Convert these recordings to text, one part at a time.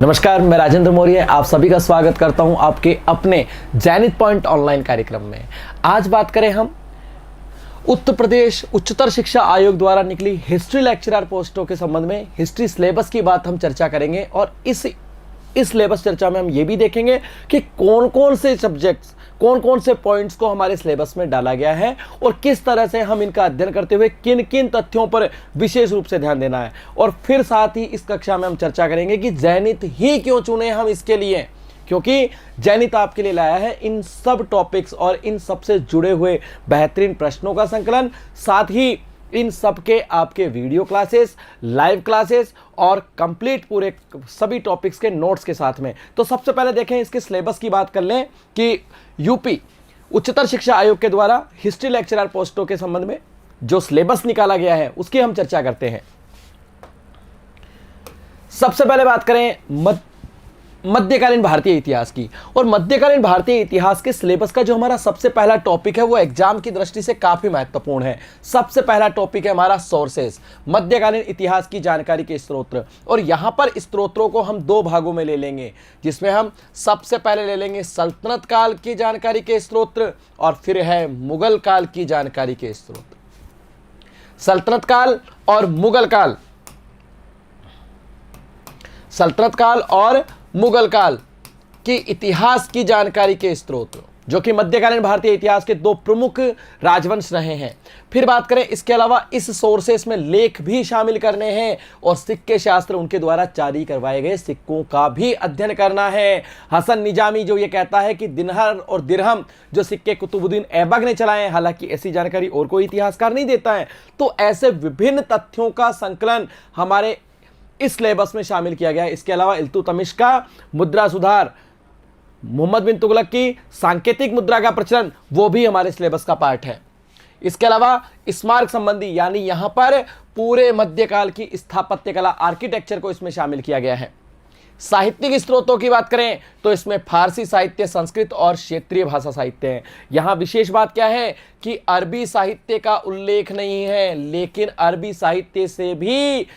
नमस्कार, मैं राजेंद्र मौर्य आप सभी का स्वागत करता हूं आपके अपने जैनित पॉइंट ऑनलाइन कार्यक्रम में। आज बात करें हम उत्तर प्रदेश उच्चतर शिक्षा आयोग द्वारा निकली हिस्ट्री लेक्चरर पोस्टों के संबंध में हिस्ट्री सिलेबस की बात हम चर्चा करेंगे और इस सिलेबस चर्चा में हम ये भी देखेंगे कि कौन कौन से सब्जेक्ट्स कौन कौन से पॉइंट्स को हमारे सिलेबस में डाला गया है और किस तरह से हम इनका अध्ययन करते हुए किन किन तथ्यों पर विशेष रूप से ध्यान देना है। और फिर साथ ही इस कक्षा में हम चर्चा करेंगे कि जैनित ही क्यों चुने हम इसके लिए, क्योंकि जैनित आपके लिए लाया है इन सब टॉपिक्स और इन सबसे जुड़े हुए बेहतरीन प्रश्नों का संकलन, साथ ही इन सब के आपके वीडियो क्लासेस, लाइव क्लासेस और कंप्लीट पूरे सभी टॉपिक्स के नोट्स के साथ में। तो सबसे पहले देखें इसके सिलेबस की बात कर लें कि यूपी उच्चतर शिक्षा आयोग के द्वारा हिस्ट्री लेक्चरर पोस्टों के संबंध में जो सिलेबस निकाला गया है उसकी हम चर्चा करते हैं। सबसे पहले बात करें मध्यकालीन भारतीय इतिहास की, और मध्यकालीन भारतीय इतिहास के सिलेबस का जो हमारा सबसे पहला टॉपिक है वो एग्जाम की दृष्टि से काफी महत्वपूर्ण है। सबसे पहला टॉपिक है हमारा सोर्सेस, मध्यकालीन इतिहास की जानकारी के स्रोत। और यहां पर स्रोतों को हम दो भागों में ले लेंगे, जिसमें हम सबसे पहले ले लेंगे सल्तनत काल की जानकारी के स्रोत और फिर है मुगल काल की जानकारी के स्रोत। सल्तनत काल और मुगल काल, सल्तनत काल और मुगल काल की इतिहास की जानकारी के स्रोत, जो कि मध्यकालीन भारतीय इतिहास के दो प्रमुख राजवंश रहे हैं। फिर बात करें इसके अलावा इस सोर्सेस में लेख भी शामिल करने हैं और सिक्के शास्त्र, उनके द्वारा जारी करवाए गए सिक्कों का भी अध्ययन करना है। हसन निजामी जो ये कहता है कि दिनहर और दिरहम जो सिक्के कुतुबुद्दीन ऐबक ने चलाए, हालांकि ऐसी जानकारी और कोई इतिहासकार नहीं देता है। तो ऐसे विभिन्न तथ्यों का संकलन हमारे इस सिलेबस में शामिल किया गया है। इसके अलावा इल्तुतमिश का मुद्रा सुधार, मोहम्मद बिन तुगलक की सांकेतिक मुद्रा का प्रचलन, वो भी हमारे सिलेबस का पार्ट है। इसके अलावा स्मारक संबंधी, यानी यहां पर पूरे मध्यकाल की स्थापत्य कला, आर्किटेक्चर को इसमें शामिल किया गया है। साहित्यिक स्रोतों की बात करें तो इसमें फारसी साहित्य, संस्कृत और क्षेत्रीय भाषा साहित्य है। यहां विशेष बात क्या है कि अरबी साहित्य का उल्लेख नहीं है, लेकिन अरबी साहित्य से भी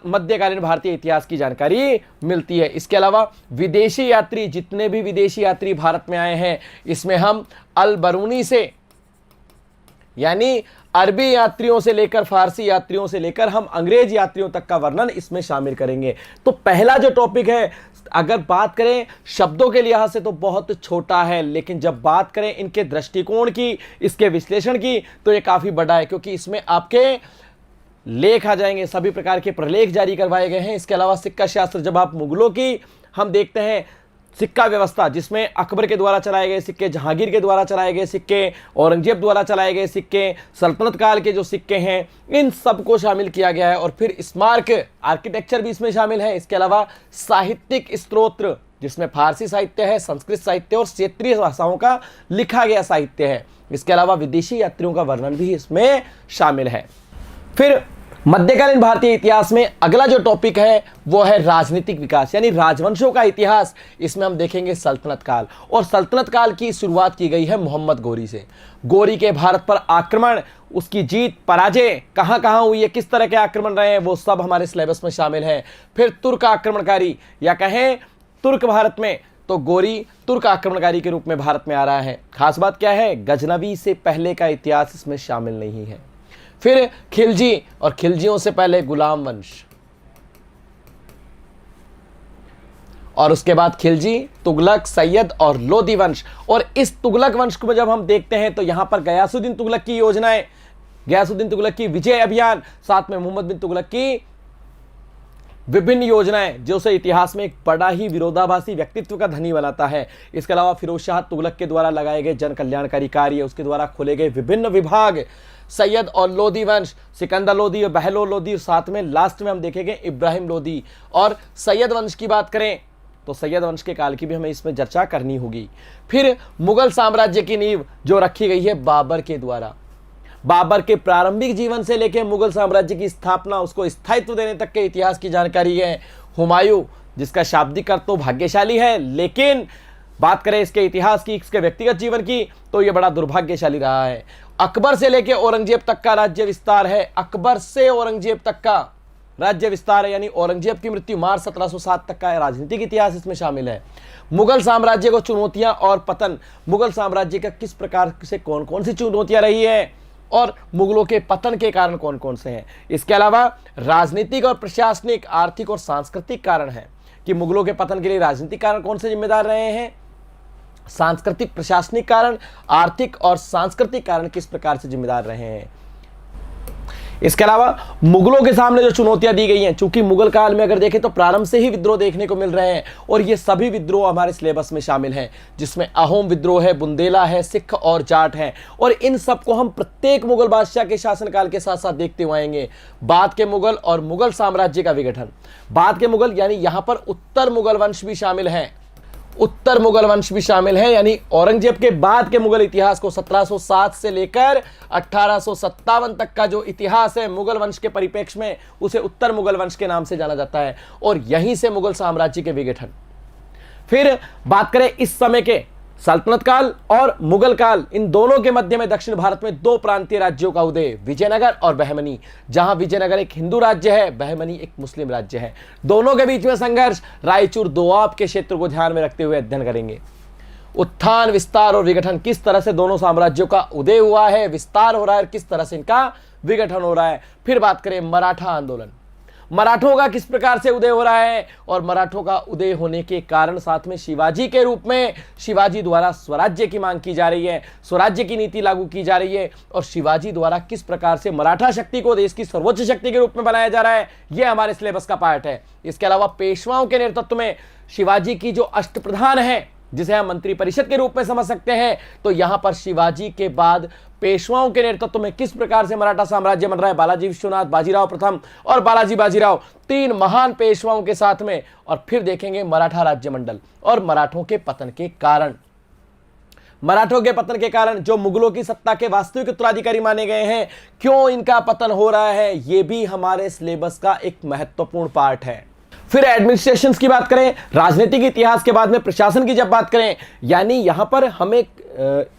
मध्यकालीन भारतीय इतिहास की जानकारी मिलती है। इसके अलावा विदेशी यात्री, जितने भी विदेशी यात्री भारत में आए हैं, इसमें हम अल बरूनी से, यानी अरबी यात्रियों से लेकर फारसी यात्रियों से लेकर हम अंग्रेज यात्रियों तक का वर्णन इसमें शामिल करेंगे। तो पहला जो टॉपिक है, अगर बात करें शब्दों के लिहाज से तो बहुत छोटा है, लेकिन जब बात करें इनके दृष्टिकोण की, इसके विश्लेषण की, तो ये काफी बड़ा है, क्योंकि इसमें आपके लेख आ जाएंगे, सभी प्रकार के प्रलेख जारी करवाए गए हैं। इसके अलावा सिक्का शास्त्र, जब आप मुगलों की हम देखते हैं सिक्का व्यवस्था, जिसमें अकबर के द्वारा चलाए गए सिक्के, जहांगीर के द्वारा चलाए गए सिक्के, औरंगजेब द्वारा चलाए गए सिक्के, सल्तनत काल के जो सिक्के हैं, इन सबको शामिल किया गया है। और फिर स्मारक आर्किटेक्चर भी इसमें शामिल है। इसके अलावा साहित्यिक स्रोत, जिसमें फारसी साहित्य है, संस्कृत साहित्य और क्षेत्रीय भाषाओं का लिखा गया साहित्य है। इसके अलावा विदेशी यात्रियों का वर्णन भी इसमें शामिल है। फिर मध्यकालीन भारतीय इतिहास में अगला जो टॉपिक है वो है राजनीतिक विकास, यानी राजवंशों का इतिहास। इसमें हम देखेंगे सल्तनत काल, और सल्तनत काल की शुरुआत की गई है मोहम्मद गोरी से। गोरी के भारत पर आक्रमण, उसकी जीत पराजय कहां कहां हुई है, किस तरह के आक्रमण रहे हैं, वो सब हमारे सिलेबस में शामिल है। फिर तुर्क आक्रमणकारी, या कहें तुर्क भारत में, तो गोरी तुर्क आक्रमणकारी के रूप में भारत में आ रहा है। खास बात क्या है, गजनवी से पहले का इतिहास इसमें शामिल नहीं है। फिर खिलजी, और खिलजियों से पहले गुलाम वंश, और उसके बाद खिलजी, तुगलक, सैयद और लोदी वंश। और इस तुगलक वंश को जब हम देखते हैं तो यहां पर गयासुद्दीन तुगलक की योजनाएं, गयासुद्दीन तुगलक की विजय अभियान, साथ में मोहम्मद बिन तुगलक की विभिन्न योजनाएं, जो उसे इतिहास में एक बड़ा ही विरोधाभासी व्यक्तित्व का धनी बनाता है। इसके अलावा फिरोज शाह तुगलक के द्वारा लगाए गए जन कल्याणकारी कार्य, उसके द्वारा खोले गए विभिन्न विभाग, सैयद और लोदी वंश, सिकंदर लोदी और बहलोल लोदी, और साथ में लास्ट में हम देखेंगे इब्राहिम लोदी। और सैयद वंश की बात करें तो सैयद वंश के काल की भी हमें इसमें चर्चा करनी होगी। फिर मुगल साम्राज्य की नींव जो रखी गई है बाबर के द्वारा, बाबर के प्रारंभिक जीवन से लेकर मुगल साम्राज्य की स्थापना, उसको स्थायित्व देने तक के इतिहास की जानकारी है। हुमायूं, जिसका शाब्दिक अर्थ तो भाग्यशाली है, लेकिन बात करें इसके इतिहास की, इसके व्यक्तिगत जीवन की, तो यह बड़ा दुर्भाग्यशाली रहा है। अकबर से लेकर औरंगजेब तक का राज्य विस्तार है, अकबर से औरंगजेब तक का राज्य विस्तार है, यानी औरंगजेब की मृत्यु मार्च 1707 तक का राजनीतिक इतिहास इसमें शामिल है। मुगल साम्राज्य को चुनौतियां और पतन, मुगल साम्राज्य का किस प्रकार से कौन कौन सी चुनौतियां रही है और मुगलों के पतन के कारण कौन कौन से हैं। इसके अलावा राजनीतिक और प्रशासनिक, आर्थिक और सांस्कृतिक कारण हैं कि मुगलों के पतन के लिए राजनीतिक कारण कौन से जिम्मेदार रहे हैं, सांस्कृतिक प्रशासनिक कारण, आर्थिक और सांस्कृतिक कारण किस प्रकार से जिम्मेदार रहे हैं। इसके अलावा मुगलों के सामने जो चुनौतियां दी गई हैं, चूंकि मुगल काल में अगर देखें तो प्रारंभ से ही विद्रोह देखने को मिल रहे हैं और ये सभी विद्रोह हमारे सिलेबस में शामिल हैं, जिसमें अहोम विद्रोह है, बुंदेला है, सिख और जाट है, और इन सबको हम प्रत्येक मुगल बादशाह के शासनकाल के साथ साथ देखते हुए आएंगे। बाद के मुगल और मुगल साम्राज्य का विघटन, बाद के मुगल यानी यहां पर उत्तर मुगल वंश भी शामिल हैं, उत्तर मुगल वंश भी शामिल है, यानी औरंगजेब के बाद के मुगल इतिहास को 1707 से लेकर 1857 तक का जो इतिहास है मुगल वंश के परिप्रेक्ष्य में, उसे उत्तर मुगल वंश के नाम से जाना जाता है, और यहीं से मुगल साम्राज्य के विघटन। फिर बात करें इस समय के सल्तनत काल और मुगल काल, इन दोनों के मध्य में दक्षिण भारत में दो प्रांतीय राज्यों का उदय, विजयनगर और बहमनी, जहां विजयनगर एक हिंदू राज्य है, बहमनी एक मुस्लिम राज्य है। दोनों के बीच में संघर्ष रायचूर दोआब के क्षेत्र को ध्यान में रखते हुए अध्ययन करेंगे। उत्थान, विस्तार और विघटन, किस तरह से दोनों साम्राज्यों का उदय हुआ है, विस्तार हो रहा है, किस तरह से इनका विघटन हो रहा है। फिर बात करें मराठा आंदोलन, मराठों का किस प्रकार से उदय हो रहा है और मराठों का उदय होने के कारण साथ में शिवाजी के रूप में शिवाजी द्वारा स्वराज्य की मांग की जा रही है, स्वराज्य की नीति लागू की जा रही है, और शिवाजी द्वारा किस प्रकार से मराठा शक्ति को देश की सर्वोच्च शक्ति के रूप में बनाया जा रहा है, यह हमारे सिलेबस का पार्ट है। इसके अलावा पेशवाओं के नेतृत्व में शिवाजी की जो अष्टप्रधान है, जिसे हम मंत्री परिषद के रूप में समझ सकते हैं, तो यहां पर शिवाजी के बाद पेशवाओं के नेतृत्व में किस प्रकार से मराठा साम्राज्य बन रहा है, बालाजी विश्वनाथ, बाजीराव प्रथम और बालाजी बाजीराव, तीन महान पेशवाओं के साथ में। और फिर देखेंगे मराठा राज्य मंडल और मराठों के पतन के कारण, मराठों के पतन के कारण जो मुगलों की सत्ता के वास्तविक उत्तराधिकारी माने गए हैं, क्यों इनका पतन हो रहा है, यह भी हमारे सिलेबस का एक महत्वपूर्ण पार्ट है। फिर एडमिनिस्ट्रेशन की बात करें, राजनीतिक इतिहास के बाद में प्रशासन की जब बात करें, यानी यहां पर हमें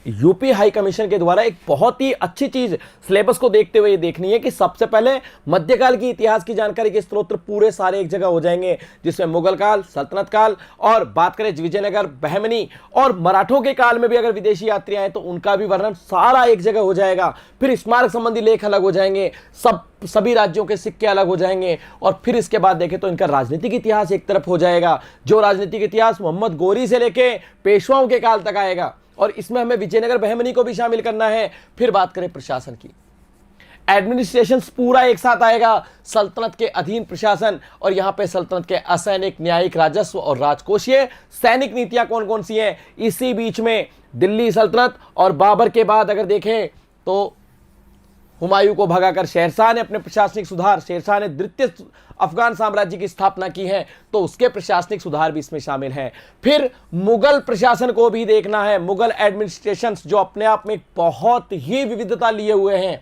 यूपी हाई कमीशन के द्वारा एक बहुत ही अच्छी चीज सिलेबस को देखते हुए ये देखनी है कि सबसे पहले मध्यकाल की इतिहास की जानकारी के स्रोत पूरे सारे एक जगह हो जाएंगे, जिसमें मुगल काल, सल्तनत काल, और बात करें विजयनगर, बहमनी और मराठों के काल में भी अगर विदेशी यात्री आए तो उनका भी वर्णन सारा एक जगह हो जाएगा। फिर स्मारक संबंधी लेख अलग हो जाएंगे, सभी राज्यों के सिक्के अलग हो जाएंगे, और फिर इसके बाद देखें तो इनका राजनीतिक इतिहास एक तरफ हो जाएगा, जो राजनीतिक इतिहास मोहम्मद गोरी से लेके पेशवाओं के काल तक आएगा, और इसमें हमें विजयनगर बहमनी को भी शामिल करना है। फिर बात करें प्रशासन की, एडमिनिस्ट्रेशन पूरा एक साथ आएगा, सल्तनत के अधीन प्रशासन, और यहां पे सल्तनत के असैनिक, न्यायिक, राजस्व और राजकोषीय सैनिक नीतियां कौन कौन सी हैं। इसी बीच में दिल्ली सल्तनत और बाबर के बाद अगर देखें तो हुमायूं को भगाकर शेरशाह ने अपने प्रशासनिक सुधार, शेरशाह ने द्वितीय अफगान साम्राज्य की स्थापना की है, तो उसके प्रशासनिक सुधार भी इसमें शामिल हैं। फिर मुगल प्रशासन को भी देखना है, मुगल एडमिनिस्ट्रेशन जो अपने आप में बहुत ही विविधता लिए हुए हैं।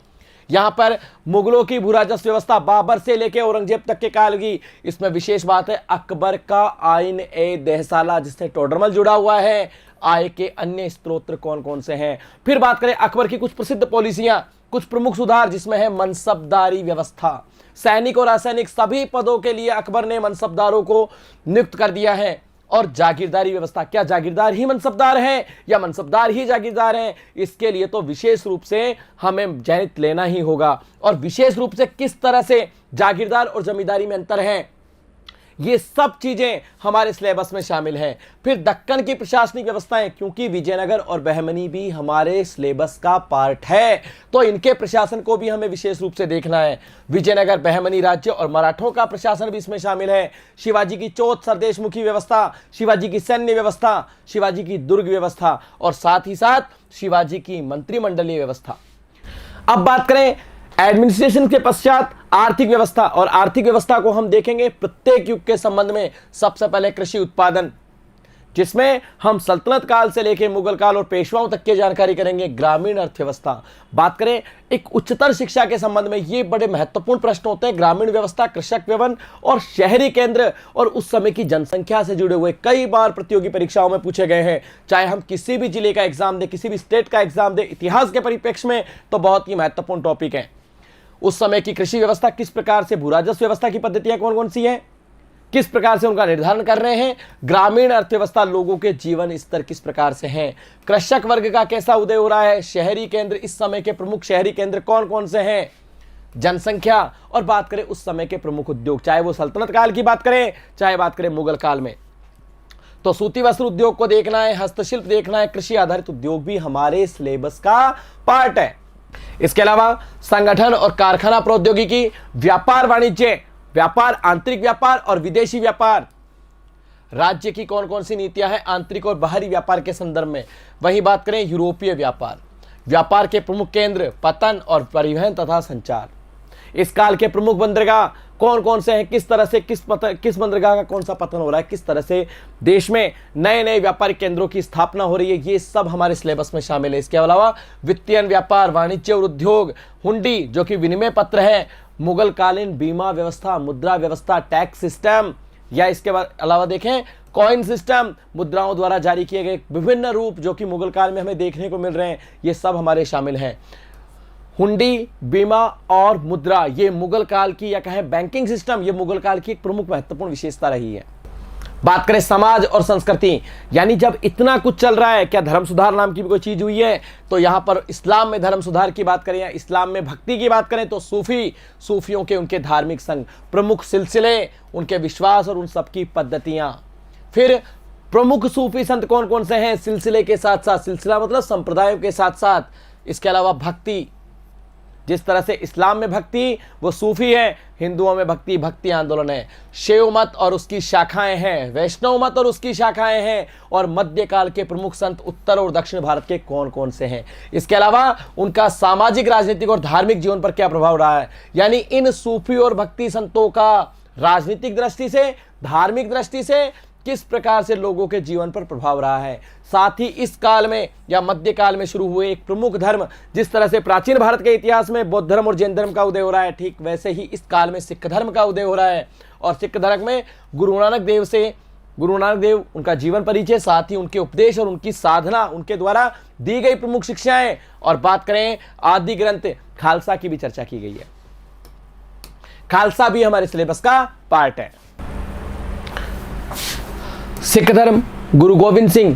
यहां पर मुगलों की भूराजस्व व्यवस्था बाबर से लेकर औरंगजेब तक के काल की, इसमें विशेष बात है अकबर का आइन ए दहसाला, जिससे टोडरमल जुड़ा हुआ है। आय के अन्य स्त्रोत्र कौन कौन से हैं। फिर बात करें अकबर की कुछ प्रसिद्ध पॉलिसियां, कुछ प्रमुख सुधार, जिसमें है मनसबदारी व्यवस्था, सैनिक और असैनिक सभी पदों के लिए अकबर ने मनसबदारों को नियुक्त कर दिया है। और जागीरदारी व्यवस्था, क्या जागीरदार ही मनसबदार हैं या मनसबदार ही जागीरदार हैं, इसके लिए तो विशेष रूप से हमें जनित लेना ही होगा, और विशेष रूप से किस तरह से जागीरदार और जमींदारी में अंतर है, ये सब चीजें हमारे सिलेबस में शामिल हैं। फिर दक्कन की प्रशासनिक व्यवस्थाएं, क्योंकि विजयनगर और बहमनी भी हमारे सिलेबस का पार्ट है, तो इनके प्रशासन को भी हमें विशेष रूप से देखना है। विजयनगर, बहमनी राज्य और मराठों का प्रशासन भी इसमें शामिल है। शिवाजी की चौथ सरदेशमुखी व्यवस्था, शिवाजी की सैन्य व्यवस्था, शिवाजी की दुर्ग व्यवस्था, और साथ ही साथ शिवाजी की मंत्रिमंडलीय व्यवस्था। अब बात करें एडमिनिस्ट्रेशन के पश्चात आर्थिक व्यवस्था, और आर्थिक व्यवस्था को हम देखेंगे प्रत्येक युग के संबंध में। सबसे पहले कृषि उत्पादन, जिसमें हम सल्तनत काल से लेकर मुगल काल और पेशवाओं तक की जानकारी करेंगे। ग्रामीण अर्थव्यवस्था, बात करें एक उच्चतर शिक्षा के संबंध में, ये बड़े महत्वपूर्ण प्रश्न होते हैं। ग्रामीण व्यवस्था, कृषक व्यवन और शहरी केंद्र, और उस समय की जनसंख्या से जुड़े हुए कई बार प्रतियोगी परीक्षाओं में पूछे गए हैं। चाहे हम किसी भी जिले का एग्जाम दें, किसी भी स्टेट का एग्जाम दें, इतिहास के परिप्रेक्ष्य में तो बहुत ही महत्वपूर्ण टॉपिक है। उस समय की कृषि व्यवस्था किस प्रकार से, भू राजस्व व्यवस्था की पद्धतियां कौन कौन सी हैं, किस प्रकार से उनका निर्धारण कर रहे हैं, ग्रामीण अर्थव्यवस्था, लोगों के जीवन स्तर किस प्रकार से हैं, कृषक वर्ग का कैसा उदय हो रहा है, शहरी केंद्र, इस समय के प्रमुख शहरी केंद्र कौन कौन से हैं, जनसंख्या, और बात करें उस समय के प्रमुख उद्योग, चाहे वो सल्तनत काल की बात करें चाहे बात करें मुगल काल में, तो सूती वस्त्र उद्योग को देखना है, हस्तशिल्प देखना है, कृषि आधारित उद्योग भी हमारे सिलेबस का पार्ट है। इसके अलावा संगठन और कारखाना प्रौद्योगिकी, व्यापार वाणिज्य, व्यापार, आंतरिक व्यापार और विदेशी व्यापार, राज्य की कौन कौन सी नीतियां हैं आंतरिक और बाहरी व्यापार के संदर्भ में। वहीं बात करें यूरोपीय व्यापार, व्यापार के प्रमुख केंद्र, पतन और परिवहन तथा संचार। इस काल के प्रमुख बंदरगाह कौन कौन से हैं, किस तरह से किस बंदरगाह का कौन सा पतन हो रहा है, किस तरह से देश में नए नए व्यापारिक केंद्रों की स्थापना हो रही है, ये सब हमारे सिलेबस में शामिल है। इसके अलावा वित्तीय व्यापार, वाणिज्य और उद्योग, हुंडी जो कि विनिमय पत्र है, मुगल कालीन बीमा व्यवस्था, मुद्रा व्यवस्था, टैक्स सिस्टम, या इसके अलावा देखें कॉइन सिस्टम, मुद्राओं द्वारा जारी किए गए विभिन्न रूप जो कि मुगल काल में हमें देखने को मिल रहे हैं, ये सब हमारे शामिल हैं। हुंडी, बीमा और मुद्रा, ये मुगल काल की, या कहें बैंकिंग सिस्टम, ये मुगल काल की एक प्रमुख महत्वपूर्ण विशेषता रही है। बात करें समाज और संस्कृति, यानी जब इतना कुछ चल रहा है, क्या धर्म सुधार नाम की भी कोई चीज हुई है, तो यहां पर इस्लाम में धर्म सुधार की बात करें या इस्लाम में भक्ति की बात करें तो सूफियों के उनके धार्मिक संघ, प्रमुख सिलसिले, उनके विश्वास और उन सबकी पद्धतियां। फिर प्रमुख सूफी संत कौन कौन से हैं, सिलसिले के साथ साथ, सिलसिला मतलब संप्रदायों के साथ साथ, इसके अलावा भक्ति, जिस तरह से इस्लाम में भक्ति वो सूफी है, हिंदुओं में भक्ति आंदोलन है, शैव मत और उसकी शाखाएं हैं, वैष्णव मत और उसकी शाखाएं हैं, और मध्यकाल के प्रमुख संत उत्तर और दक्षिण भारत के कौन कौन से हैं। इसके अलावा उनका सामाजिक, राजनीतिक और धार्मिक जीवन पर क्या प्रभाव रहा है, यानी इन सूफी और भक्ति संतों का राजनीतिक दृष्टि से, धार्मिक दृष्टि से किस प्रकार से लोगों के जीवन पर प्रभाव रहा है। साथ ही इस काल में या मध्यकाल में शुरू हुए एक प्रमुख धर्म, जिस तरह से प्राचीन भारत के इतिहास में बौद्ध धर्म और जैन धर्म का उदय हो रहा है, ठीक वैसे ही इस काल में सिख धर्म का उदय हो रहा है। और सिख धर्म में गुरु नानक देव उनका जीवन परिचय, साथ ही उनके उपदेश और उनकी साधना, उनके द्वारा दी गई प्रमुख शिक्षाएं, और बात करें आदि ग्रंथ खालसा की भी चर्चा की गई है। खालसा भी हमारे सिलेबस का पार्ट है। सिख धर्म, गुरु गोविंद सिंह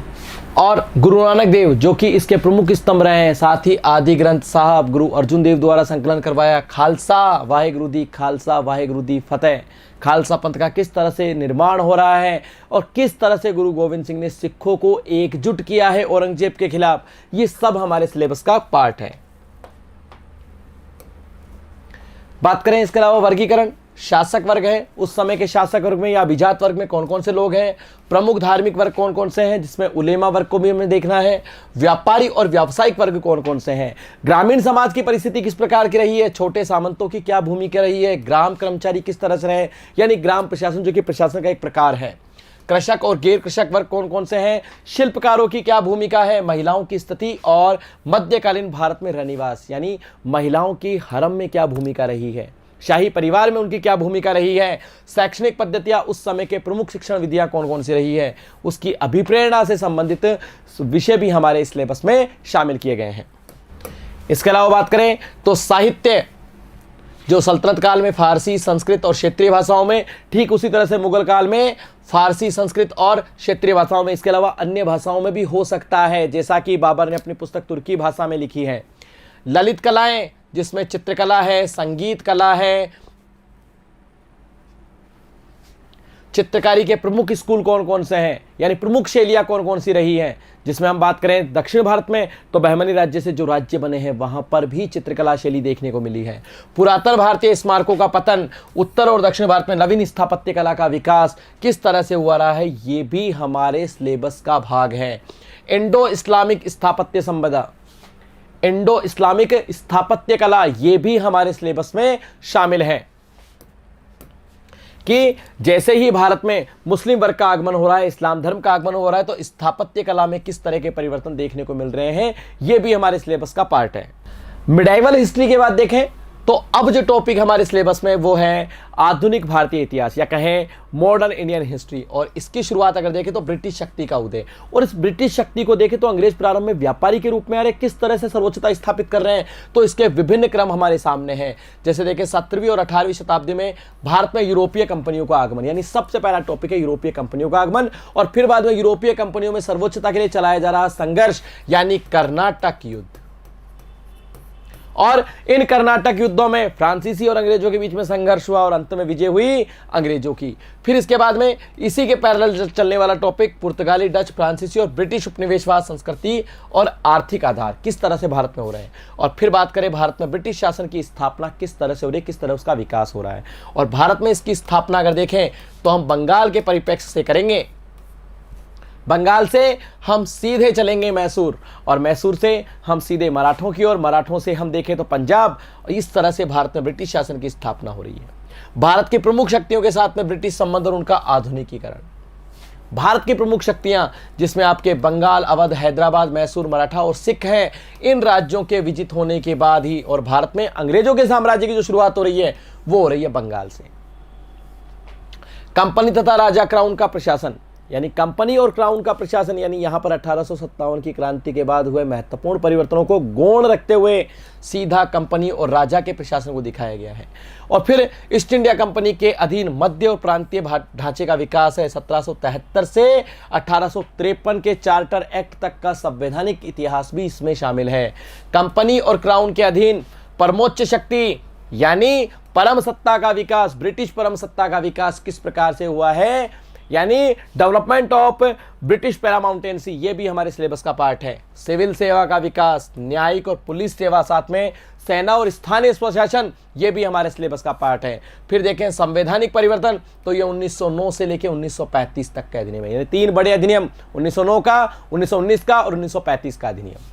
और गुरु नानक देव जो कि इसके प्रमुख स्तंभ रहे हैं, साथ ही आदि ग्रंथ साहब गुरु अर्जुन देव द्वारा संकलन करवाया। खालसा वाहेगुरु दी खालसा वाहेगुरु दी फतेह, खालसा पंथ का किस तरह से निर्माण हो रहा है और किस तरह से गुरु गोविंद सिंह ने सिखों को एकजुट किया है औरंगजेब के खिलाफ, ये सब हमारे सिलेबस का पार्ट है। बात करें इसके अलावा वर्गीकरण, शासक वर्ग है, उस समय के शासक वर्ग में या अभिजात वर्ग में कौन कौन से लोग हैं, प्रमुख धार्मिक वर्ग कौन कौन से हैं, जिसमें उलेमा वर्ग को भी हमें देखना है, व्यापारी और व्यावसायिक वर्ग कौन कौन से हैं, ग्रामीण समाज की परिस्थिति किस प्रकार की रही है, छोटे सामंतों की क्या भूमिका रही है, ग्राम कर्मचारी किस तरह से रहे, यानी ग्राम प्रशासन जो कि प्रशासन का एक प्रकार है, कृषक और गैर कृषक वर्ग कौन कौन से हैं, शिल्पकारों की क्या भूमिका है, महिलाओं की स्थिति और मध्यकालीन भारत में रनिवास यानी महिलाओं की हरम में क्या भूमिका रही है, शाही परिवार में उनकी क्या भूमिका रही है, शैक्षणिक पद्धतियां, उस समय के प्रमुख शिक्षण विधियां कौन कौन सी रही है, उसकी अभिप्रेरणा से संबंधित विषय भी हमारे सिलेबस में शामिल किए गए हैं। इसके अलावा बात करें तो साहित्य, जो सल्तनत काल में फारसी, संस्कृत और क्षेत्रीय भाषाओं में, ठीक उसी तरह से मुगल काल में फारसी, संस्कृत और क्षेत्रीय भाषाओं में, इसके अलावा अन्य भाषाओं में भी हो सकता है, जैसा कि बाबर ने अपनी पुस्तक तुर्की भाषा में लिखी है। ललित कलाएं, जिसमें चित्रकला है, संगीत कला है, चित्रकारी के प्रमुख स्कूल कौन कौन से हैं, यानी प्रमुख शैलियां कौन कौन सी रही हैं, जिसमें हम बात करें दक्षिण भारत में तो बहमनी राज्य से जो राज्य बने हैं वहां पर भी चित्रकला शैली देखने को मिली है। पुरातन भारतीय स्मारकों का पतन, उत्तर और दक्षिण भारत में नवीन स्थापत्य कला का विकास किस तरह से हुआ रहा है, ये भी हमारे सिलेबस का भाग है। इंडो इस्लामिक स्थापत्य संपदा, इंडो इस्लामिक स्थापत्य कला, ये भी हमारे सिलेबस में शामिल है कि जैसे ही भारत में मुस्लिम वर्ग का आगमन हो रहा है, इस्लाम धर्म का आगमन हो रहा है, तो स्थापत्य कला में किस तरह के परिवर्तन देखने को मिल रहे हैं, ये भी हमारे सिलेबस का पार्ट है। मिडाइवल हिस्ट्री के बाद देखें तो अब जो टॉपिक हमारे सिलेबस में वो है आधुनिक भारतीय इतिहास या कहें मॉडर्न इंडियन हिस्ट्री। और इसकी शुरुआत अगर देखें तो ब्रिटिश शक्ति का उदय, और इस ब्रिटिश शक्ति को देखें तो अंग्रेज प्रारंभ में व्यापारी के रूप में आ रहे, किस तरह से सर्वोच्चता स्थापित कर रहे हैं, तो इसके विभिन्न क्रम हमारे सामने हैं। जैसे देखें 17वीं और 18वीं शताब्दी में भारत में यूरोपीय कंपनियों का आगमन, यानी सबसे पहला टॉपिक है यूरोपीय कंपनियों का आगमन। और फिर बाद में यूरोपीय कंपनियों में सर्वोच्चता के लिए चलाया जा रहा संघर्ष यानी कर्नाटक युद्ध। और इन कर्नाटक युद्धों में फ्रांसीसी और अंग्रेजों के बीच में संघर्ष हुआ और अंत में विजय हुई अंग्रेजों की। फिर इसके बाद में इसी के पैरेलल चलने वाला टॉपिक पुर्तगाली, डच, फ्रांसीसी और ब्रिटिश उपनिवेशवाद संस्कृति और आर्थिक आधार किस तरह से भारत में हो रहे हैं। और फिर बात करें भारत में ब्रिटिश शासन की स्थापना किस तरह से हो रही है, किस तरह उसका विकास हो रहा है। और भारत में इसकी स्थापना अगर देखें तो हम बंगाल के परिप्रेक्ष्य से करेंगे। बंगाल से हम सीधे चलेंगे मैसूर, और मैसूर से हम सीधे मराठों की ओर, मराठों से हम देखें तो पंजाब। इस तरह से भारत में ब्रिटिश शासन की स्थापना हो रही है। भारत की प्रमुख शक्तियों के साथ में ब्रिटिश संबंध और उनका आधुनिकीकरण। भारत की प्रमुख शक्तियां जिसमें आपके बंगाल, अवध, हैदराबाद, मैसूर, मराठा और सिख हैं, इन राज्यों के विजित होने के बाद ही और भारत में अंग्रेजों के साम्राज्य की जो शुरुआत हो रही है वो हो रही है बंगाल से। कंपनी तथा राजा क्राउन का प्रशासन, यानी कंपनी और क्राउन का प्रशासन, यानी यहां पर 1857 की क्रांति के बाद हुए महत्वपूर्ण परिवर्तनों को गौण रखते हुए सीधा कंपनी और राजा के प्रशासन को दिखाया गया है। और फिर ईस्ट इंडिया कंपनी के अधीन मध्य और प्रांतीय ढांचे का विकास है। 1773 से 1853 के चार्टर एक्ट तक का संवैधानिक इतिहास भी इसमें शामिल है। कंपनी और क्राउन के अधीन परमोच्च शक्ति यानी परम सत्ता का विकास, ब्रिटिश परम सत्ता का विकास किस प्रकार से हुआ है, यानी डेवलपमेंट ऑफ ब्रिटिश पैरामाउंटेंसी, ये भी हमारे सिलेबस का पार्ट है। सिविल सेवा का विकास, न्यायिक और पुलिस सेवा, साथ में सेना और स्थानीय स्वशासन, ये भी हमारे सिलेबस का पार्ट है। फिर देखें संवैधानिक परिवर्तन, तो ये 1909 से लेकर 1935 तक का अधिनियम है, यानी 3 बड़े अधिनियम, 1909 का, 1919 का और 1935 का अधिनियम।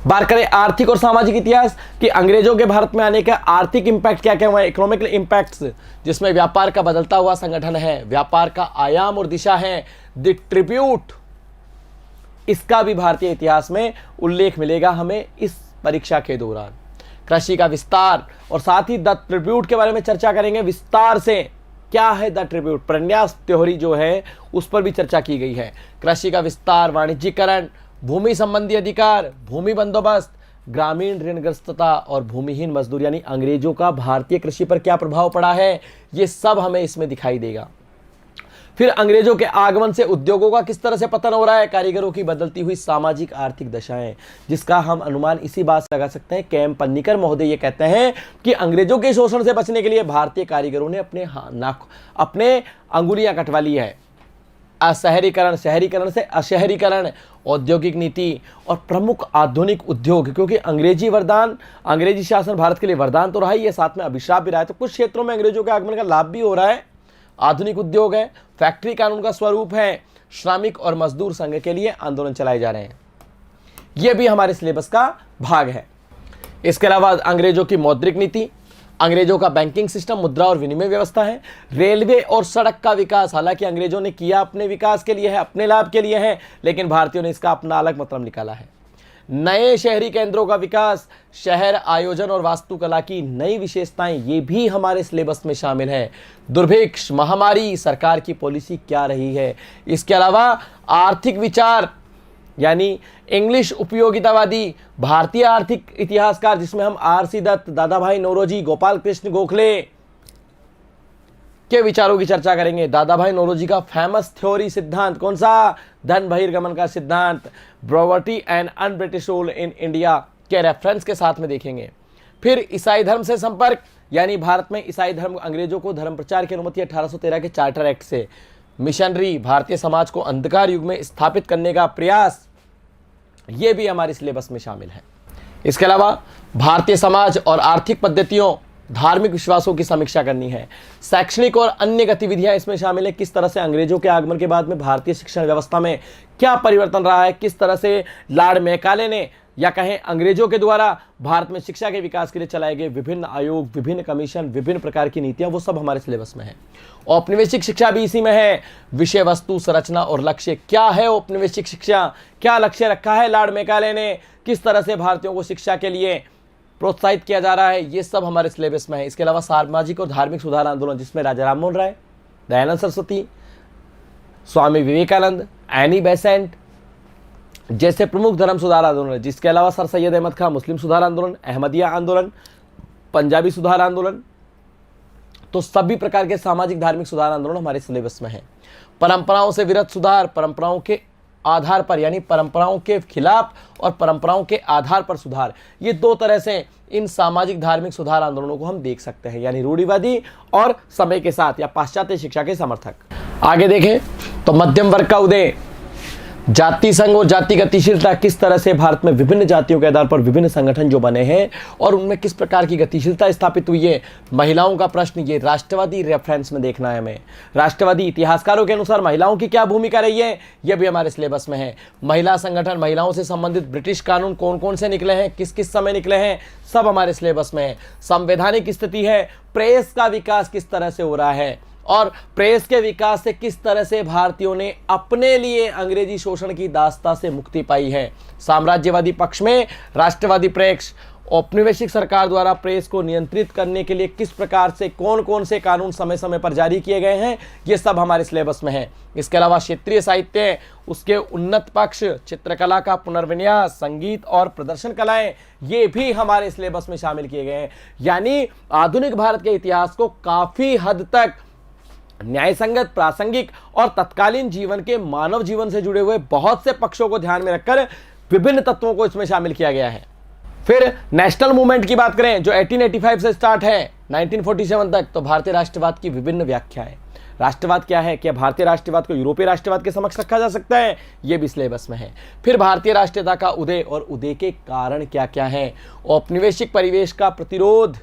बात करें आर्थिक और सामाजिक इतिहास कि अंग्रेजों के भारत में आने का आर्थिक इंपैक्ट क्या क्या हुआ है, इकोनॉमिकल इंपैक्ट्स, जिसमें व्यापार का बदलता हुआ संगठन है, व्यापार का आयाम और दिशा है, द ट्रिब्यूट, इसका भी भारतीय इतिहास में उल्लेख मिलेगा हमें इस परीक्षा के दौरान। कृषि का विस्तार, और साथ ही द ट्रिब्यूट के बारे में चर्चा करेंगे विस्तार से। क्या है द ट्रिब्यूट, प्रन्यास त्योहरी जो है उस पर भी चर्चा की गई है। कृषि का विस्तार, वाणिज्यीकरण, भूमि संबंधी अधिकार, भूमि बंदोबस्त, ग्रामीण ऋणग्रस्तता और भूमिहीन मजदूर, यानी अंग्रेजों का भारतीय कृषि पर क्या प्रभाव पड़ा है, ये सब हमें इसमें दिखाई देगा। फिर अंग्रेजों के आगमन से उद्योगों का किस तरह से पतन हो रहा है, कारीगरों की बदलती हुई सामाजिक आर्थिक दशाएं, जिसका हम अनुमान इसी बात से लगा सकते हैं। के एम पन्नीकर महोदय ये कहते हैं कि अंग्रेजों के शोषण से बचने के लिए भारतीय कारीगरों ने अपने अंगुलियां कटवा ली है। शहरीकरण, शहरीकरण से अशहरीकरण, औद्योगिक नीति और प्रमुख आधुनिक उद्योग, क्योंकि अंग्रेजी शासन भारत के लिए वरदान तो रहा ही है, साथ में अभिशाप भी रहा है। तो कुछ क्षेत्रों में अंग्रेजों के आगमन का लाभ भी हो रहा है। आधुनिक उद्योग है, फैक्ट्री कानून का स्वरूप है, श्रमिक और मजदूर संघ के लिए आंदोलन चलाए जा रहे हैं, यह भी हमारे सिलेबस का भाग है। इसके अलावा अंग्रेजों की मौद्रिक नीति, अंग्रेजों का बैंकिंग सिस्टम, मुद्रा और विनिमय व्यवस्था है, रेलवे और सड़क का विकास, हालांकि अंग्रेजों ने किया अपने विकास के लिए है, अपने लाभ के लिए है, लेकिन भारतीयों ने इसका अपना अलग मतलब निकाला है। नए शहरी केंद्रों का विकास, शहर आयोजन और वास्तुकला की नई विशेषताएं, ये भी हमारे सिलेबस में शामिल है। दुर्भिक्ष, महामारी, सरकार की पॉलिसी क्या रही है। इसके अलावा आर्थिक विचार, यानी इंग्लिश उपयोगितावादी, भारतीय आर्थिक इतिहासकार, जिसमें हम आर.सी. दत्त, दादा भाई नौरोजी, गोपाल कृष्ण गोखले के विचारों की चर्चा करेंगे। दादा भाई नौरोजी का फेमस थ्योरी सिद्धांत कौन सा, धन बहिर्गमन का सिद्धांत, poverty and un British rule in India के रेफरेंस के साथ में देखेंगे। फिर ईसाई धर्म से संपर्क, यानी भारत में ईसाई धर्म, अंग्रेजों को धर्म प्रचार की अनुमति 1813 के चार्टर एक्ट से। मिशनरी, भारतीय समाज को अंधकार युग में स्थापित करने का प्रयास, यह भी हमारे सिलेबस में शामिल है। इसके अलावा भारतीय समाज और आर्थिक पद्धतियों, धार्मिक विश्वासों की समीक्षा करनी है। शैक्षणिक और अन्य गतिविधियां इसमें शामिल है, किस तरह से अंग्रेजों के आगमन के बाद में भारतीय शिक्षण व्यवस्था में क्या परिवर्तन रहा है, किस तरह से लॉर्ड मैकाले ने या कहें अंग्रेजों के द्वारा भारत में शिक्षा के विकास के लिए चलाए गए विभिन्न आयोग, विभिन्न कमीशन, विभिन्न प्रकार की नीतियां, वो सब हमारे सिलेबस में है। औपनिवेशिक शिक्षा भी इसी में है। विषय वस्तु, संरचना और लक्ष्य, क्या है औपनिवेशिक शिक्षा, क्या लक्ष्य रखा है लॉर्ड मैकाले ने, किस तरह से भारतीयों को शिक्षा के लिए प्रोत्साहित किया जा रहा है, ये सब हमारे सिलेबस में है। इसके अलावा सामाजिक और धार्मिक सुधार आंदोलन, जिसमें राजा राममोहन राय, दयानंद सरस्वती, स्वामी विवेकानंद, एनी बेसेंट जैसे प्रमुख धर्म सुधार आंदोलन, जिसके अलावा सर सैयद अहमद खां मुस्लिम सुधार आंदोलन, अहमदिया आंदोलन, पंजाबी सुधार आंदोलन, तो सभी प्रकार के सामाजिक धार्मिक सुधार आंदोलन हमारे सिलेबस में है। परंपराओं से विरत सुधार, परंपराओं के आधार पर यानी परंपराओं के खिलाफ और परंपराओं के आधार पर सुधार, ये दो तरह से इन सामाजिक धार्मिक सुधार आंदोलनों को हम देख सकते हैं, यानी रूढ़िवादी और समय के साथ या पाश्चात्य शिक्षा के समर्थक। आगे देखें तो मध्यम वर्ग का उदय, जाति संघ और जाति गतिशीलता, किस तरह से भारत में विभिन्न जातियों के आधार पर विभिन्न संगठन जो बने हैं और उनमें किस प्रकार की गतिशीलता स्थापित हुई है। महिलाओं का प्रश्न, ये राष्ट्रवादी रेफरेंस में देखना है हमें। राष्ट्रवादी इतिहासकारों के अनुसार महिलाओं की क्या भूमिका रही है, यह भी हमारे सिलेबस में है। महिला संगठन, महिलाओं से संबंधित ब्रिटिश कानून कौन कौन से निकले हैं, किस किस समय निकले हैं, सब हमारे सिलेबस में है। संवैधानिक स्थिति है, प्रेस का विकास किस तरह से हो रहा है और प्रेस के विकास से किस तरह से भारतीयों ने अपने लिए अंग्रेजी शोषण की दास्ता से मुक्ति पाई है। साम्राज्यवादी पक्ष में राष्ट्रवादी प्रेक्षक, औपनिवेशिक सरकार द्वारा प्रेस को नियंत्रित करने के लिए किस प्रकार से कौन कौन से कानून समय समय पर जारी किए गए हैं, ये सब हमारे सिलेबस में है। इसके अलावा क्षेत्रीय साहित्य, उसके उन्नत पक्ष, चित्रकला का पुनर्विन्यास, संगीत और प्रदर्शन कलाएं, ये भी हमारे सिलेबस में शामिल किए गए हैं। यानी आधुनिक भारत के इतिहास को काफी हद तक न्याय संगत, प्रासंगिक और तत्कालीन जीवन के मानव जीवन से जुड़े हुए बहुत से पक्षों को ध्यान में रखकर विभिन्न तत्वों को इसमें शामिल किया गया है। फिर नेशनल मूवमेंट की बात करें जो 1885 से स्टार्ट है 1947 तक, तो भारतीय राष्ट्रवाद की विभिन्न व्याख्याएं। राष्ट्रवाद क्या है, क्या भारतीय राष्ट्रवाद को यूरोपीय राष्ट्रवाद के समक्ष रखा जा सकता है, यह भी सिलेबस में है। फिर भारतीय राष्ट्रीयता का उदय और उदय के कारण क्या क्या हैं, औपनिवेशिक परिवेश का प्रतिरोध,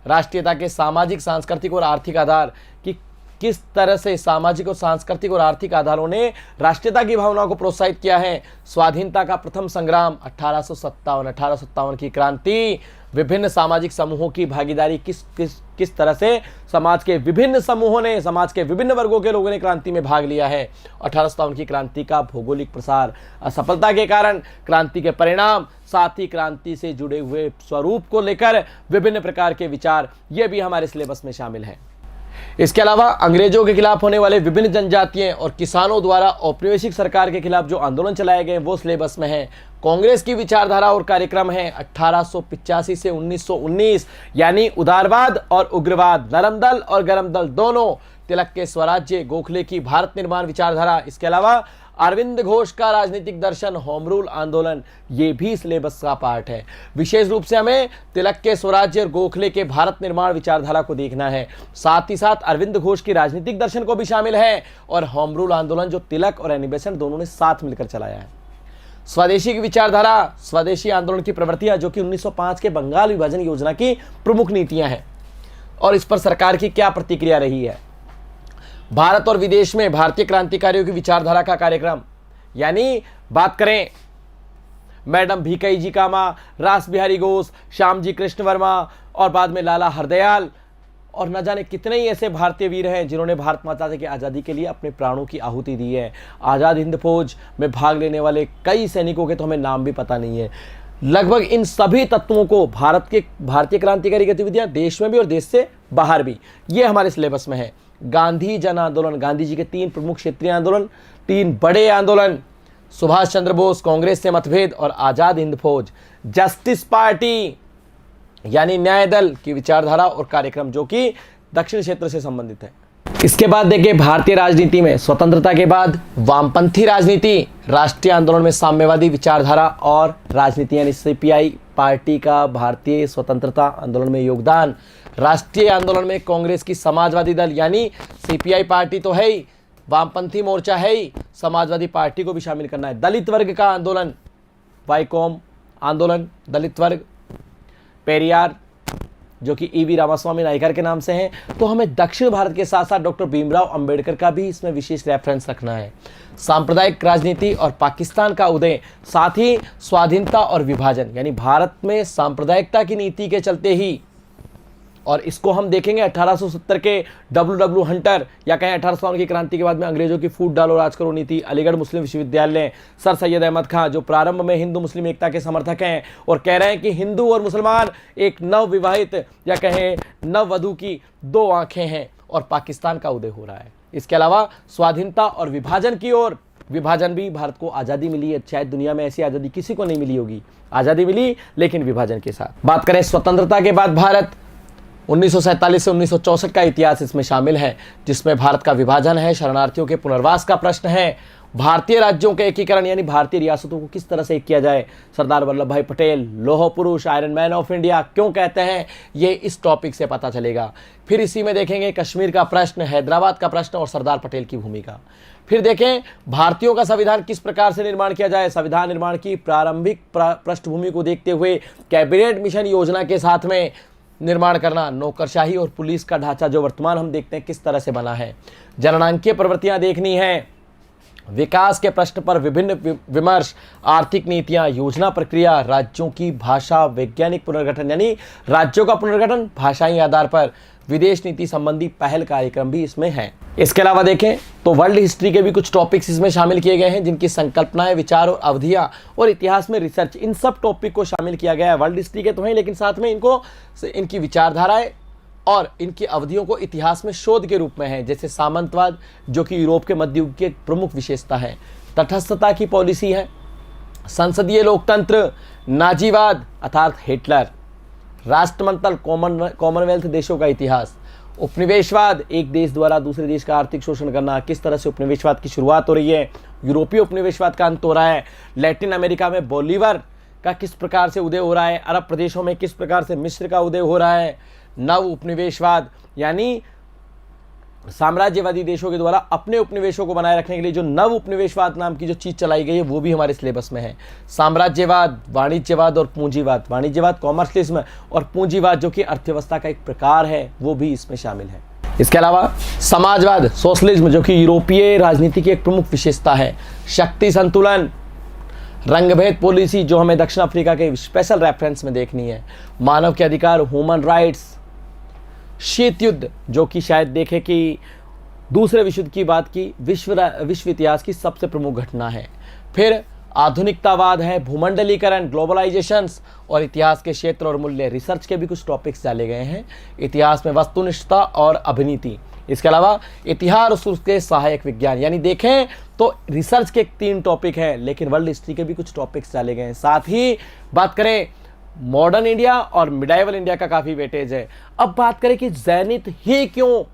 राष्ट्रीयता के सामाजिक, सांस्कृतिक और आर्थिक आधार कि किस तरह से सामाजिक और सांस्कृतिक और आर्थिक आधारों ने राष्ट्रीयता की भावना को प्रोत्साहित किया है। स्वाधीनता का प्रथम संग्राम 1857 की क्रांति, विभिन्न सामाजिक समूहों की भागीदारी, किस तरह से समाज के विभिन्न समूहों ने, समाज के विभिन्न वर्गों के लोगों ने क्रांति में भाग लिया है। 1857 की क्रांति का भौगोलिक प्रसार, असफलता के कारण क्रांति के परिणाम, साथ ही क्रांति से जुड़े हुए स्वरूप को लेकर विभिन्न प्रकार के विचार, ये भी हमारे सिलेबस में शामिल है। इसके अलावा अंग्रेजों के खिलाफ होने वाले विभिन्न जनजातीय और किसानों द्वारा औपनिवेशिक सरकार के खिलाफ जो आंदोलन चलाए गए वो सिलेबस में है। कांग्रेस की विचारधारा और कार्यक्रम है 1885 से 1919, यानी उदारवाद और उग्रवाद, नरम दल और गरम दल दोनों, तिलक के स्वराज्य, गोखले की भारत निर्माण विचारधारा, इसके अलावा अरविंद घोष का राजनीतिक दर्शन, होम रूल आंदोलन, ये भी सिलेबस का पार्ट है। विशेष रूप से हमें तिलक के स्वराज्य और गोखले के भारत निर्माण विचारधारा को देखना है, साथ ही साथ अरविंद घोष की राजनीतिक दर्शन को भी शामिल है और होम रूल आंदोलन जो तिलक और एनी बेसेंट दोनों ने साथ मिलकर चलाया है। स्वदेशी की विचारधारा, स्वदेशी आंदोलन की प्रवृत्तियां जो कि 1905 के बंगाल विभाजन योजना की प्रमुख नीतियां हैं और इस पर सरकार की क्या प्रतिक्रिया रही है। भारत और विदेश में भारतीय क्रांतिकारियों की विचारधारा का कार्यक्रम, यानी बात करें मैडम भीकई जी कामा, रास बिहारी घोष, श्यामजी कृष्ण वर्मा और बाद में लाला हरदयाल और न जाने कितने ही ऐसे भारतीय वीर हैं जिन्होंने भारत माता की आज़ादी के लिए अपने प्राणों की आहुति दी है। आज़ाद हिंद फौज में भाग लेने वाले कई सैनिकों के तो हमें नाम भी पता नहीं है। लगभग इन सभी तत्वों को भारतीय क्रांतिकारी गतिविधियां देश में भी और देश से बाहर भी, ये हमारे सिलेबस में है। गांधी जन आंदोलन, गांधी जी के 3 प्रमुख क्षेत्रीय आंदोलन, 3 बड़े आंदोलन, सुभाष चंद्र बोस, कांग्रेस से मतभेद और आजाद हिंद फौज, जस्टिस पार्टी यानी न्याय दल की विचारधारा और कार्यक्रम जो कि दक्षिण क्षेत्र से संबंधित है। इसके बाद देखिए भारतीय राजनीति में स्वतंत्रता के बाद वामपंथी राजनीति, राष्ट्रीय आंदोलन में साम्यवादी विचारधारा और राजनीति यानी सीपीआई पार्टी का भारतीय स्वतंत्रता आंदोलन में योगदान, राष्ट्रीय आंदोलन में कांग्रेस की समाजवादी दल यानी सीपीआई पार्टी तो है ही, वामपंथी मोर्चा है ही, समाजवादी पार्टी को भी शामिल करना है। दलित वर्ग का आंदोलन, वाइकॉम आंदोलन, दलित वर्ग, पेरियार जो कि ईवी रामास्वामी नायकर के नाम से हैं। तो हमें दक्षिण भारत के साथ साथ डॉक्टर भीमराव अंबेडकर का भी इसमें विशेष रेफरेंस रखना है। सांप्रदायिक राजनीति और पाकिस्तान का उदय, साथ ही स्वाधीनता और विभाजन, यानी भारत में सांप्रदायिकता की नीति के चलते ही और इसको हम देखेंगे 1870 के डब्ल्यू हंटर, या कहें 1852 की क्रांति के बाद में अंग्रेजों की फूट डालो राज करो नीति, अलीगढ़ मुस्लिम विश्वविद्यालय, सर सैयद अहमद खां जो प्रारंभ में हिंदू मुस्लिम एकता के समर्थक हैं और कह रहे हैं कि हिंदू और मुसलमान एक नव विवाहित या कहें नववधु की दो आंखें हैं और पाकिस्तान का उदय हो रहा है। इसके अलावा स्वाधीनता और विभाजन की ओर, विभाजन भी, भारत को आज़ादी मिली है, शायद दुनिया में ऐसी आज़ादी किसी को नहीं मिली होगी, आज़ादी मिली लेकिन विभाजन के साथ। बात करें स्वतंत्रता के बाद भारत, 1947 से 1964 का इतिहास इसमें शामिल है, जिसमें भारत का विभाजन है, शरणार्थियों के पुनर्वास का प्रश्न है, भारतीय राज्यों के एकीकरण यानी भारतीय रियासतों को किस तरह से एक किया जाए, सरदार वल्लभ भाई पटेल लौह पुरुष आयरन मैन ऑफ इंडिया क्यों कहते हैं, ये इस टॉपिक से पता चलेगा। फिर इसी में देखेंगे कश्मीर का प्रश्न, हैदराबाद का प्रश्न और सरदार पटेल की भूमिका। फिर देखें भारतीयों का संविधान किस प्रकार से निर्माण किया जाए, संविधान निर्माण की प्रारंभिक पृष्ठभूमि को देखते हुए कैबिनेट मिशन योजना के साथ में निर्माण करना, नौकरशाही और पुलिस का ढांचा जो वर्तमान हम देखते हैं किस तरह से बना है, जननांकीय प्रवृत्तियां देखनी है, विकास के प्रश्न पर विभिन्न विमर्श, आर्थिक नीतियां, योजना प्रक्रिया, राज्यों की भाषा वैज्ञानिक पुनर्गठन यानी राज्यों का पुनर्गठन भाषाई आधार पर, विदेश नीति संबंधी पहल कार्यक्रम भी इसमें है। इसके अलावा देखें तो वर्ल्ड हिस्ट्री के भी कुछ टॉपिक्स इसमें शामिल किए गए हैं, जिनकी संकल्पनाएं, विचार और अवधियां और इतिहास में रिसर्च, इन सब टॉपिक को शामिल किया गया है। वर्ल्ड हिस्ट्री के तो हैं लेकिन साथ में इनकी विचारधाराएं और इनकी अवधियों को इतिहास में शोध के रूप में है, जैसे सामंतवाद जो कि यूरोप के मध्य युग की एक प्रमुख विशेषता है, तटस्थता की पॉलिसी है, संसदीय लोकतंत्र, नाजीवाद अर्थात हिटलर, राष्ट्रमंडल कॉमनवेल्थ देशों का इतिहास, उपनिवेशवाद एक देश द्वारा दूसरे देश का आर्थिक शोषण करना, किस तरह से उपनिवेशवाद की शुरुआत हो रही है, यूरोपीय उपनिवेशवाद का अंत हो रहा है, लैटिन अमेरिका में बोलीवर का किस प्रकार से उदय हो रहा है, अरब प्रदेशों में किस प्रकार से मिस्र का उदय हो रहा है, नव उपनिवेशवाद यानी साम्राज्यवादी देशों के द्वारा अपने उपनिवेशों को बनाए रखने के लिए जो नव उपनिवेशवाद नाम की जो चीज़ चलाई गई है वो भी हमारे सिलेबस में है, साम्राज्यवाद, वाणिज्यवाद और पूंजीवाद, वाणिज्यवाद कॉमर्शलिज्म और पूंजीवाद जो कि अर्थव्यवस्था का एक प्रकार है वो भी इसमें शामिल है। इसके अलावा समाजवाद, सोशलिज्म जो कि यूरोपीय राजनीति की एक प्रमुख विशेषता है, शक्ति संतुलन, रंगभेद पॉलिसी जो हमें दक्षिण अफ्रीका के स्पेशल रेफरेंस में देखनी है, मानव के अधिकार, ह्यूमन राइट्स, शीत युद्ध जो कि शायद देखें कि दूसरे विश्व युद्ध की बात की विश्व इतिहास की सबसे प्रमुख घटना है। फिर आधुनिकतावाद है, भूमंडलीकरण, ग्लोबलाइजेशंस और इतिहास के क्षेत्र और मूल्य, रिसर्च के भी कुछ टॉपिक्स डाले गए हैं, इतिहास में वस्तुनिष्ठता और अभिनीति। इसके अलावा इतिहास और उसके सहायक विज्ञान यानी देखें तो रिसर्च के 3 टॉपिक हैं लेकिन वर्ल्ड हिस्ट्री के भी कुछ टॉपिक्स डाले गए हैं। साथ ही बात करें मॉडर्न इंडिया और मिडाइवल इंडिया का काफ़ी वेटेज है। अब बात करें कि जैनित ही क्यों,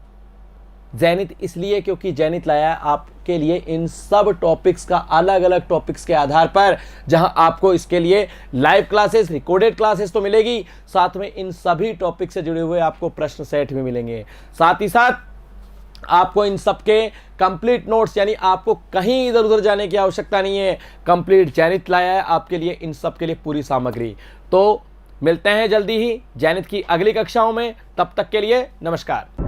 जैनित इसलिए क्योंकि जैनित लाया आपके लिए इन सब टॉपिक्स का अलग अलग टॉपिक्स के आधार पर, जहां आपको इसके लिए लाइव क्लासेस, रिकॉर्डेड क्लासेस तो मिलेगी, साथ में इन सभी टॉपिक से जुड़े हुए आपको प्रश्न सेट भी मिलेंगे। साथ ही साथ आपको इन सब के कंप्लीट नोट्स यानी आपको कहीं इधर उधर जाने की आवश्यकता नहीं है, कंप्लीट जैनित लाया है आपके लिए इन सब के लिए पूरी सामग्री। तो मिलते हैं जल्दी ही जैनित की अगली कक्षाओं में, तब तक के लिए नमस्कार।